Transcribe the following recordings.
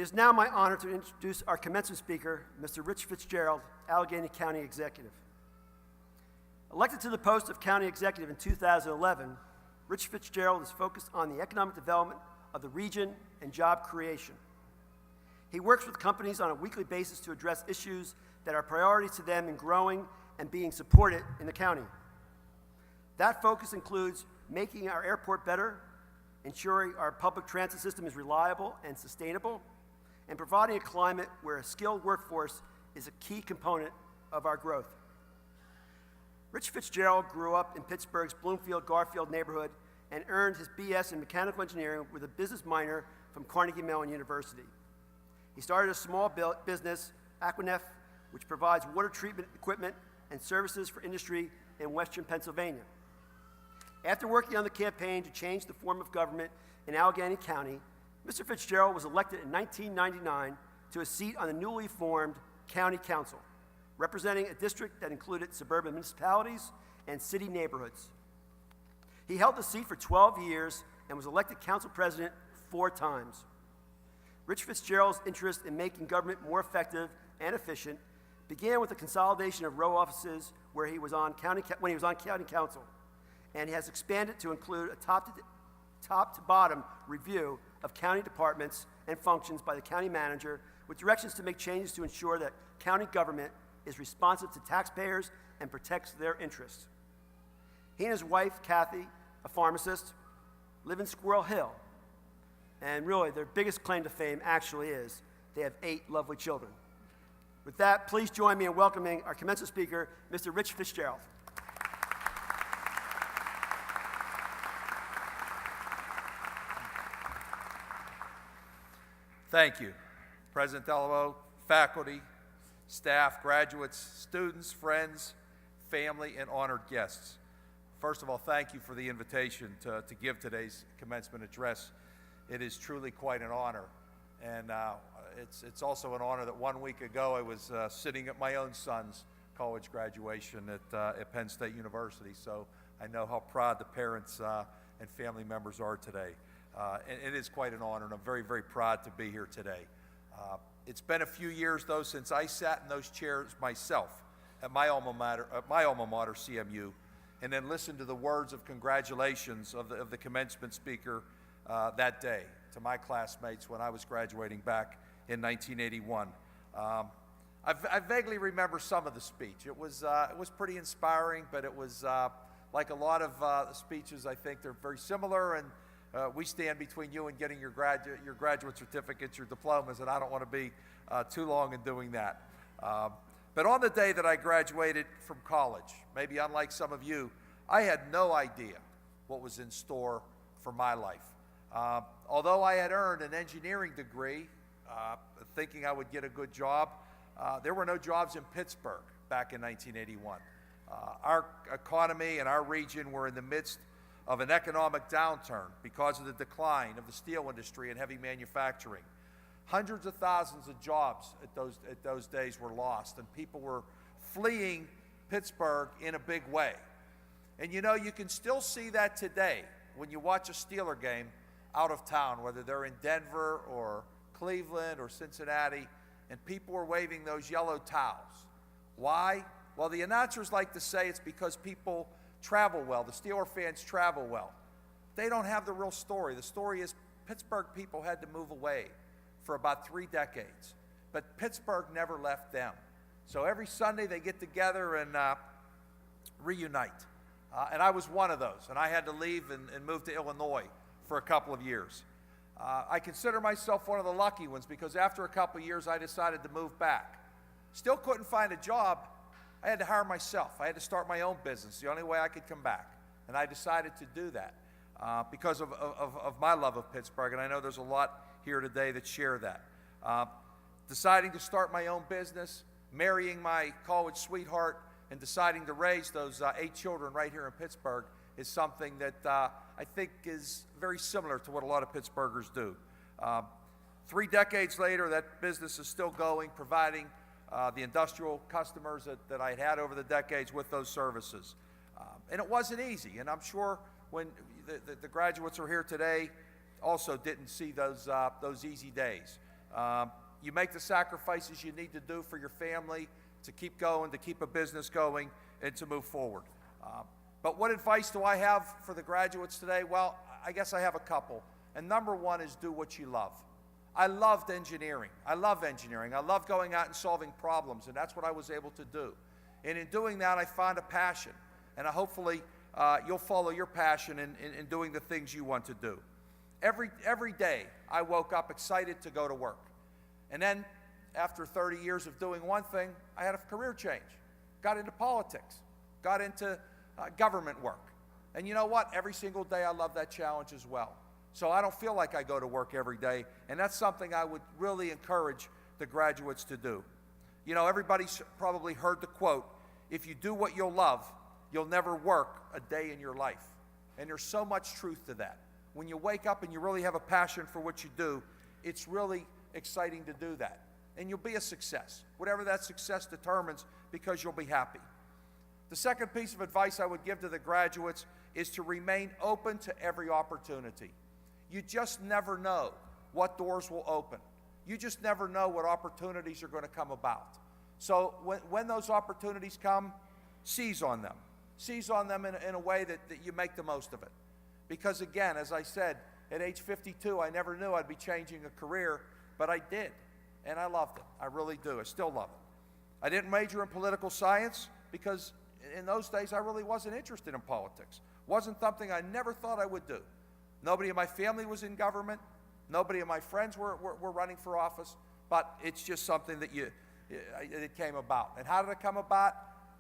It is now my honor to introduce our commencement speaker, Mr. Rich Fitzgerald, Allegheny County Executive. Elected to the post of County Executive in 2011, Rich Fitzgerald is focused on the economic development of the region and job creation. He works with companies on a weekly basis to address issues that are priorities to them in growing and being supported in the county. That focus includes making our airport better, ensuring our public transit system is reliable and sustainable, and providing a climate where a skilled workforce is a key component of our growth. Rich Fitzgerald grew up in Pittsburgh's Bloomfield-Garfield neighborhood and earned his BS in mechanical engineering with a business minor from Carnegie Mellon University. He started a small business, Aquanef, which provides water treatment equipment and services for industry in western Pennsylvania. After working on the campaign to change the form of government in Allegheny County, Mr. Fitzgerald was elected in 1999 to a seat on the newly formed County Council, representing a district that included suburban municipalities and city neighborhoods. He held the seat for 12 years and was elected council president 4 times. Rich Fitzgerald's interest in making government more effective and efficient began with the consolidation of row offices when he was on county council, and he has expanded to include a top-to-bottom review of county departments and functions by the county manager with directions to make changes to ensure that county government is responsive to taxpayers and protects their interests. He and his wife, Kathy, a pharmacist, live in Squirrel Hill, and really their biggest claim to fame actually is they have 8 lovely children. With that, please join me in welcoming our commencement speaker, Mr. Rich Fitzgerald. Thank you, President Dello, faculty, staff, graduates, students, friends, family, and honored guests. First of all, thank you for the invitation to give today's commencement address. It is truly quite an honor, and it's also an honor that 1 week ago I was sitting at my own son's college graduation at Penn State University, so I know how proud the parents and family members are today. And it is quite an honor, and I'm very, very proud to be here today. It's been a few years, though, since I sat in those chairs myself at my alma mater, CMU, and then listened to the words of congratulations of the commencement speaker that day to my classmates when I was graduating back in 1981. I vaguely remember some of the speech. It was pretty inspiring, but it was like a lot of the speeches. I think they're very similar, and we stand between you and getting your graduate certificates, your diplomas, and I don't want to be too long in doing that. But on the day that I graduated from college, maybe unlike some of you, I had no idea what was in store for my life. Although I had earned an engineering degree, thinking I would get a good job, there were no jobs in Pittsburgh back in 1981. Our economy and our region were in the midst of an economic downturn because of the decline of the steel industry and heavy manufacturing. Hundreds of thousands of jobs at those days were lost, and people were fleeing Pittsburgh in a big way. And you know, you can still see that today when you watch a Steeler game out of town, whether they're in Denver or Cleveland or Cincinnati, and people are waving those yellow towels. Why? Well, the announcers like to say it's because people travel well. The Steeler fans travel well. They don't have the real story. The story is Pittsburgh people had to move away for about 3 decades, but Pittsburgh never left them. So every Sunday they get together and reunite. And I was one of those, and I had to leave and move to Illinois for a couple of years. I consider myself one of the lucky ones because after a couple of years I decided to move back. Still couldn't find a job. I had to hire myself. I had to start my own business, the only way I could come back. And I decided to do that because of my love of Pittsburgh, and I know there's a lot here today that share that. Deciding to start my own business, marrying my college sweetheart, and deciding to raise those 8 children right here in Pittsburgh is something that I think is very similar to what a lot of Pittsburghers do. 3 decades later, that business is still going, providing the industrial customers that I'd had over the decades with those services. And it wasn't easy, and I'm sure when the graduates are here today also didn't see those easy days. You make the sacrifices you need to do for your family to keep going, to keep a business going, and to move forward. But what advice do I have for the graduates today? Well, I guess I have a couple. And number one is do what you love. I loved engineering. I love engineering. I love going out and solving problems, and that's what I was able to do. And in doing that, I found a passion. And hopefully, you'll follow your passion in doing the things you want to do. Every day, I woke up excited to go to work. And then, after 30 years of doing one thing, I had a career change. Got into politics. Got into government work. And you know what? Every single day, I love that challenge as well. So I don't feel like I go to work every day, and that's something I would really encourage the graduates to do. You know, everybody's probably heard the quote, if you do what you'll love, you'll never work a day in your life. And there's so much truth to that. When you wake up and you really have a passion for what you do, it's really exciting to do that. And you'll be a success, whatever that success determines, because you'll be happy. The second piece of advice I would give to the graduates is to remain open to every opportunity. You just never know what doors will open. You just never know what opportunities are going to come about. So when those opportunities come, seize on them. Seize on them in a way that you make the most of it. Because again, as I said, at age 52, I never knew I'd be changing a career, but I did. And I loved it. I really do. I still love it. I didn't major in political science because in those days I really wasn't interested in politics. Wasn't something I never thought I would do. Nobody in my family was in government. Nobody of my friends were running for office. But it's just something that it came about. And how did it come about?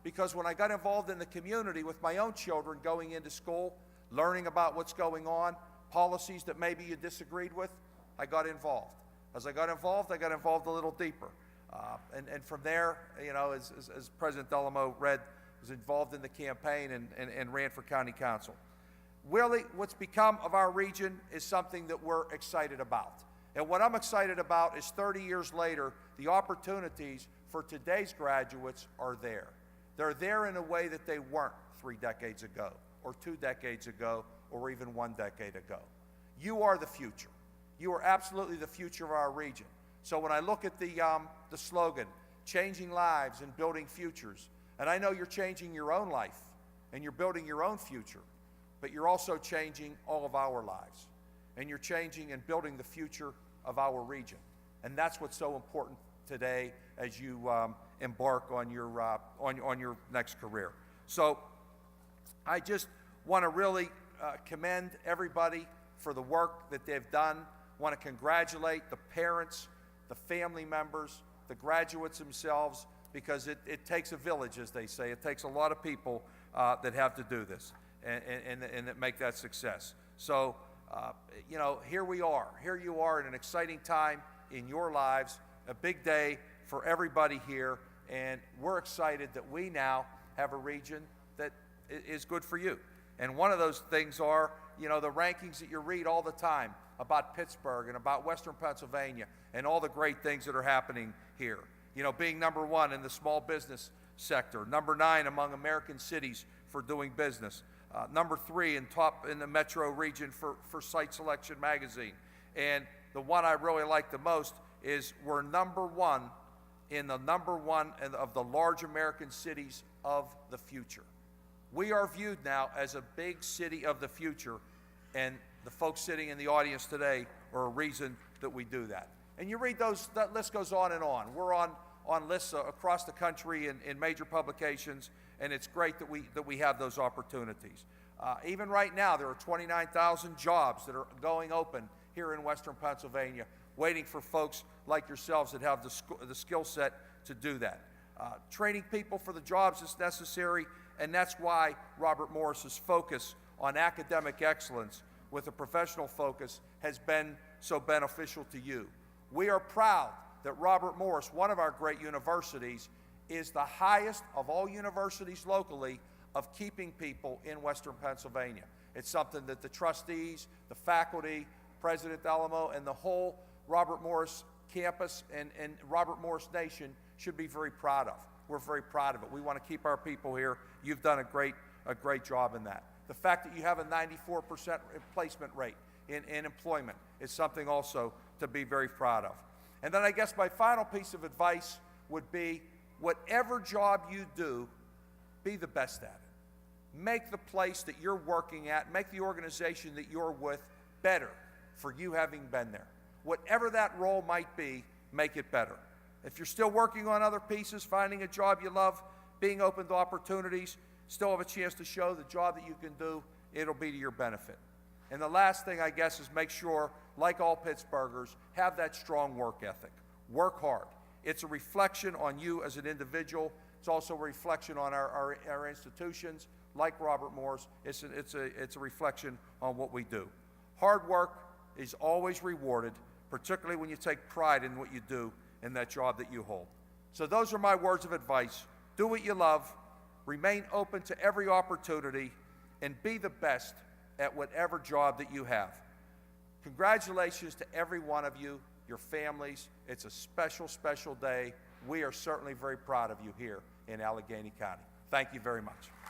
Because when I got involved in the community with my own children going into school, learning about what's going on, policies that maybe you disagreed with, I got involved. As I got involved a little deeper. And from there, you know, as President Delamo read, was involved in the campaign and ran for county council. Really, what's become of our region is something that we're excited about. And what I'm excited about is 30 years later, the opportunities for today's graduates are there. They're there in a way that they weren't 3 decades ago, or 2 decades ago, or even 1 decade ago. You are the future. You are absolutely the future of our region. So when I look at the slogan, changing lives and building futures, and I know you're changing your own life, and you're building your own future, but you're also changing all of our lives. And you're changing and building the future of our region. And that's what's so important today as you embark on your next career. So I just want to really commend everybody for the work that they've done. Want to congratulate the parents, the family members, the graduates themselves, because it takes a village, as they say. It takes a lot of people that have to do this and that make that success. So, you know, here we are. Here you are in an exciting time in your lives, a big day for everybody here, and we're excited that we now have a region that is good for you. And one of those things are, you know, the rankings that you read all the time about Pittsburgh and about Western Pennsylvania and all the great things that are happening here. You know, being number 1 in the small business sector, number 9 among American cities for doing business, number 3 in the metro region for Site Selection magazine. And the one I really like the most is we're number 1 in the number 1 of the large American cities of the future. We are viewed now as a big city of the future, and the folks sitting in the audience today are a reason that we do that. And you read those, that list goes on and on. We're on lists across the country in major publications, and it's great that we have those opportunities. Even right now, there are 29,000 jobs that are going open here in Western Pennsylvania, waiting for folks like yourselves that have the skill set to do that. Training people for the jobs is necessary, and that's why Robert Morris's focus on academic excellence with a professional focus has been so beneficial to you. We are proud that Robert Morris, one of our great universities, is the highest of all universities locally of keeping people in Western Pennsylvania. It's something that the trustees, the faculty, President Delamo, and the whole Robert Morris campus and Robert Morris Nation should be very proud of. We're very proud of it. We want to keep our people here. You've done a great job in that. The fact that you have a 94% placement rate in employment is something also to be very proud of. And then I guess my final piece of advice would be, whatever job you do, be the best at it. Make the place that you're working at, make the organization that you're with better for you having been there. Whatever that role might be, make it better. If you're still working on other pieces, finding a job you love, being open to opportunities, still have a chance to show the job that you can do, it'll be to your benefit. And the last thing, I guess, is make sure, like all Pittsburghers, have that strong work ethic. Work hard. It's a reflection on you as an individual. It's also a reflection on our institutions, like Robert Morris. It's a reflection on what we do. Hard work is always rewarded, particularly when you take pride in what you do in that job that you hold. So those are my words of advice. Do what you love, remain open to every opportunity, and be the best at whatever job that you have. Congratulations to every one of you, your families. It's a special, special day. We are certainly very proud of you here in Allegheny County. Thank you very much.